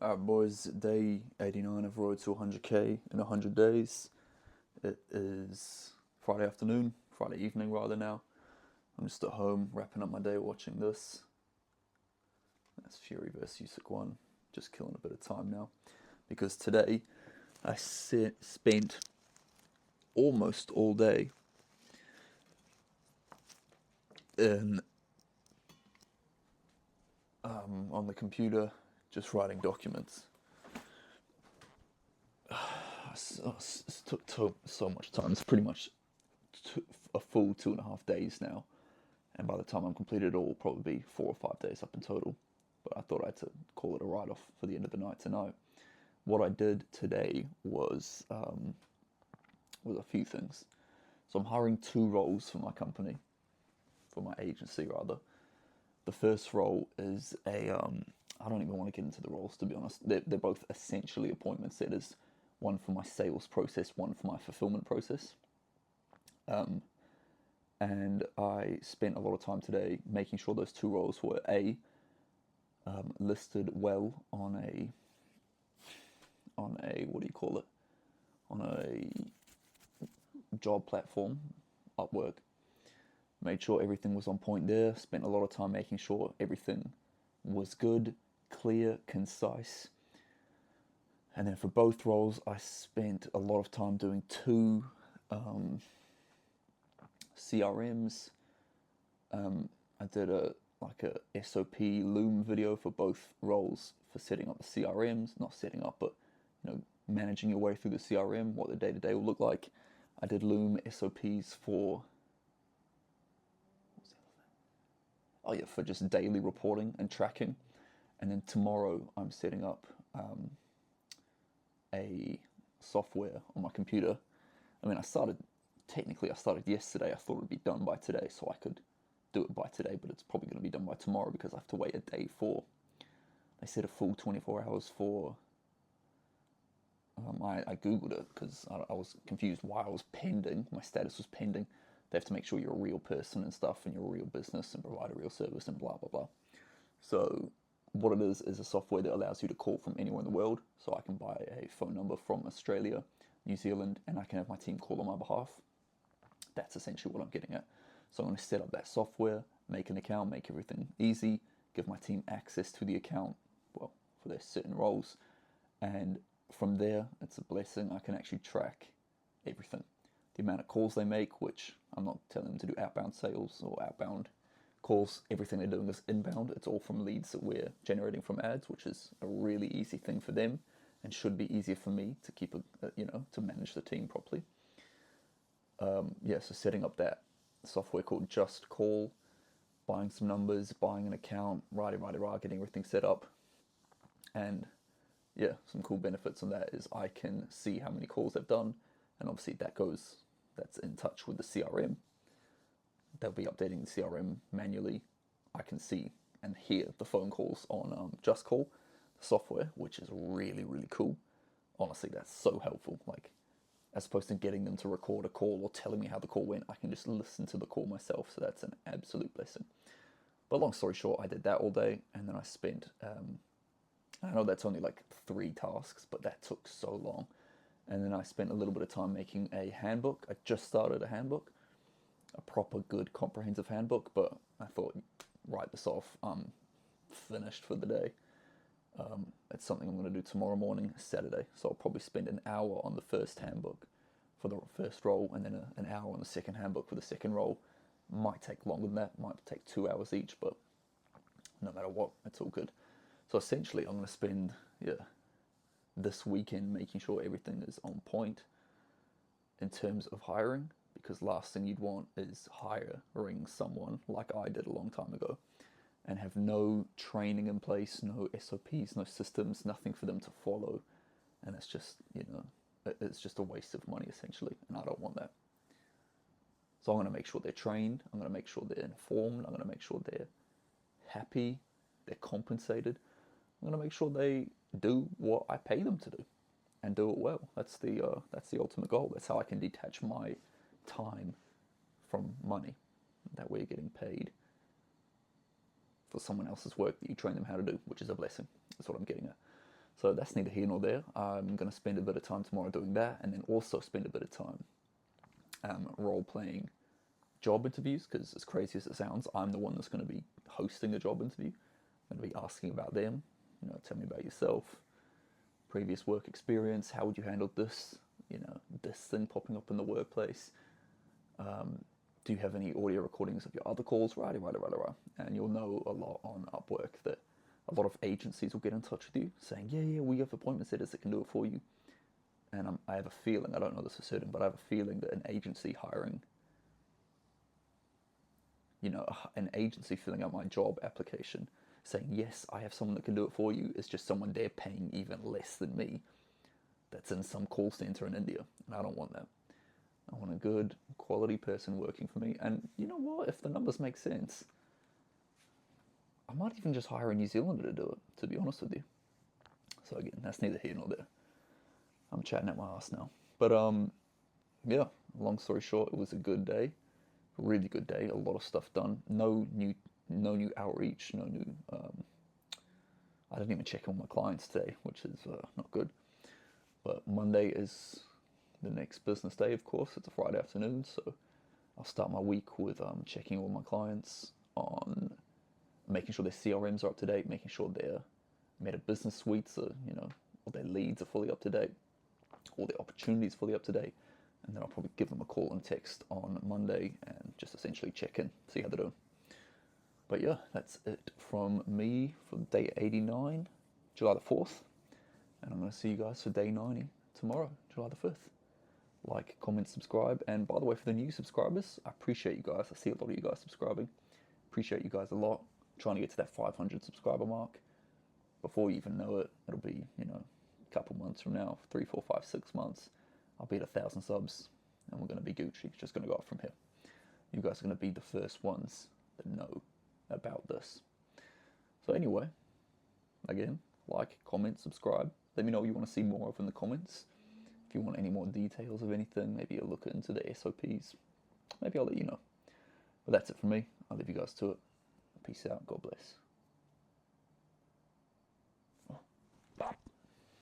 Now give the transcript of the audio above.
Alright, boys, day 89 of Road to 100k in 100 days. It is Friday afternoon, Friday evening rather now. I'm just at home wrapping up my day watching this. That's Fury vs Usyk 1. Just killing a bit of time now. Because today I spent almost all day in, on the computer just writing documents. It took so much time. It's pretty much a full 2.5 days now, and by the time I'm completed, it will probably be 4 or 5 days up in total. But I thought I had to call it a write-off for the end of the night tonight. What I did today was a few things. So I'm hiring 2 roles for my company, for my agency rather. The first role is I don't even want to get into the roles, to be honest. They're both essentially appointment setters. One for my sales process, one for my fulfillment process. And I spent a lot of time today making sure those 2 roles were listed well on a what do you call it? On a job platform, Upwork. Made sure everything was on point there. Spent a lot of time making sure everything was good, clear, concise. And then for both roles, I spent a lot of time doing 2 CRMs. I did a SOP Loom video for both roles for setting up the CRMs, not setting up, but managing your way through the CRM, what the day-to-day will look like. I did Loom SOPs for for just daily reporting and tracking. And then tomorrow I'm setting up a software on my computer. I mean, I started yesterday. I thought it would be done by today, so I could do it by today, but it's probably going to be done by tomorrow because I have to wait a day for. They said a full 24 hours for. I googled it because I was confused why I was pending. My status was pending. They have to make sure you're a real person and stuff, and you're a real business and provide a real service and blah blah blah. So what it is a software that allows you to call from anywhere in the world. So I can buy a phone number from Australia, New Zealand, and I can have my team call on my behalf. That's essentially what I'm getting at. So I'm going to set up that software, make an account, make everything easy, give my team access to the account, well, for their certain roles. And from there, it's a blessing. I can actually track everything. The amount of calls they make, which I'm not telling them to do outbound sales or outbound calls. Everything they're doing is inbound. It's all from leads that we're generating from ads, which is a really easy thing for them and should be easier for me to keep to manage the team properly. So setting up that software called Just Call, buying some numbers, buying an account, getting everything set up. And some cool benefits on that is I can see how many calls they've done, and obviously that's in touch with the CRM. They'll be updating the CRM manually. I can see and hear the phone calls on Just Call, the software, which is really, really cool. Honestly, that's so helpful. Like, as opposed to getting them to record a call or telling me how the call went, I can just listen to the call myself, so that's an absolute blessing. But long story short, I did that all day, and then I spent, I know that's only like 3 tasks, but that took so long. And then I spent a little bit of time making a handbook. I just started a handbook, a proper good comprehensive handbook, but I thought, write this off, I'm finished for the day. It's something I'm going to do tomorrow morning, Saturday, so I'll probably spend an hour on the first handbook for the first role, and then an hour on the second handbook for the second role. Might take longer than that, might take 2 hours each, but no matter what, it's all good. So essentially I'm going to spend this weekend making sure everything is on point in terms of hiring, because last thing you'd want is hiring someone like I did a long time ago and have no training in place, no SOPs, no systems, nothing for them to follow, and it's just it's just a waste of money essentially, and I don't want that. So I'm going to make sure they're trained, I'm going to make sure they're informed, I'm going to make sure they're happy, they're compensated, I'm going to make sure they do what I pay them to do and do it well. That's the ultimate goal. That's how I can detach my time from money. That way you're getting paid for someone else's work that you train them how to do, which is a blessing. That's what I'm getting at. So that's neither here nor there. I'm going to spend a bit of time tomorrow doing that, and then also spend a bit of time role-playing job interviews, because as crazy as it sounds, I'm the one that's going to be hosting a job interview. I'm going to be asking about them. Tell me about yourself, previous work experience, how would you handle this, this thing popping up in the workplace. Do you have any audio recordings of your other calls? Right. And you'll know a lot on Upwork that a lot of agencies will get in touch with you saying, yeah, we have appointment setters that can do it for you. And I have a feeling, I don't know this for certain, but I have a feeling that an agency hiring, an agency filling out my job application saying, yes, I have someone that can do it for you, is just someone they're paying even less than me that's in some call center in India. And I don't want that. I want a good quality person working for me. And you know what? If the numbers make sense, I might even just hire a New Zealander to do it, to be honest with you. So again, that's neither here nor there. I'm chatting at my ass now. But yeah, long story short, it was a good day. A really good day. A lot of stuff done. No new outreach, no new I didn't even check in with my clients today, which is not good. But Monday is the next business day, of course. It's a Friday afternoon, so I'll start my week with checking all my clients on making sure their CRMs are up to date, making sure their Meta Business Suites are, all their leads are fully up to date, all their opportunities fully up to date, and then I'll probably give them a call and text on Monday and just essentially check in, see how they're doing. But yeah, that's it from me for day 89, July the 4th, and I'm going to see you guys for day 90 tomorrow, July the 5th. Like, comment, subscribe, and by the way, for the new subscribers, I appreciate you guys. I see a lot of you guys subscribing. Appreciate you guys a lot. Trying to get to that 500 subscriber mark. Before you even know it, it'll be, a couple months from now, 3, 4, 5, 6 months, I'll be at 1,000 subs, and we're going to be Gucci. It's just going to go up from here. You guys are going to be the first ones that know about this. So anyway, again, like, comment, subscribe. Let me know what you want to see more of in the comments. If you want any more details of anything, maybe a look into the SOPs, maybe I'll let you know. But that's it from me. I'll leave you guys to it. Peace out. God bless.